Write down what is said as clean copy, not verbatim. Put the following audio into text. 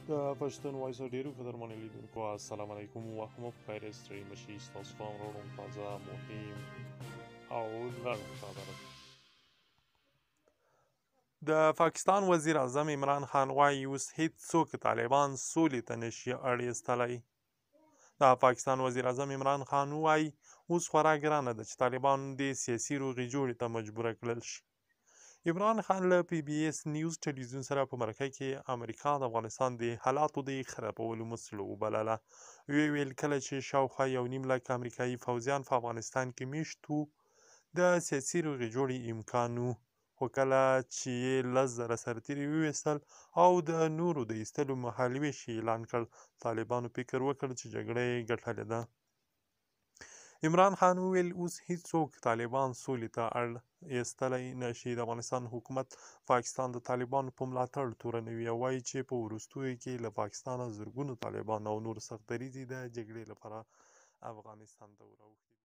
د پښتون وایس ډیرو قدرمنو لیدونکو السلام علیکم وخت مو په خیر ستړي مشي ستاسو پام وروړم تازه مهم او لنډ خبره د پاکستان وزیر اعظم عمران خان وایي اوس هیڅوک طالبان سولې ته نشي اړ ایستلی. د پاکستان وزیر اعظم عمران خان وایي اوس خورا ګرانه ده چې طالبان د سیاسي روغې جوړې ته مجبوره کړل شي. عمران خان له پی بي ایس نیوز ټلویزیون سره په مرکه کې امریکا د افغانستان د حالاتو د خرابولو مسله وبلله. ویل کله چې شاوخوا 1.5 لک امریکایي فوجیان په افغانستان کې میشت وو د سیاسي روغې جوړې امکان و، خو کله چې یې 10,000 سرتیري وویستل او د نورو د ایستلو مهالویش اعلان کړ، طالبانو فکر وکړ چې جګړه یې ګټلې ده. عمران خان وویل اوس هیڅوک طالبان سولې ته اړ ایستلی نشي. د افغانستان حکومت پاکستان د طالبانو په ملاتړ تورنوي او وایي چې په وروستیو کې له پاکستانه زرګونو طالبان او نور سخت دریځي د جګړې لپاره افغانستان ته وراوښتي.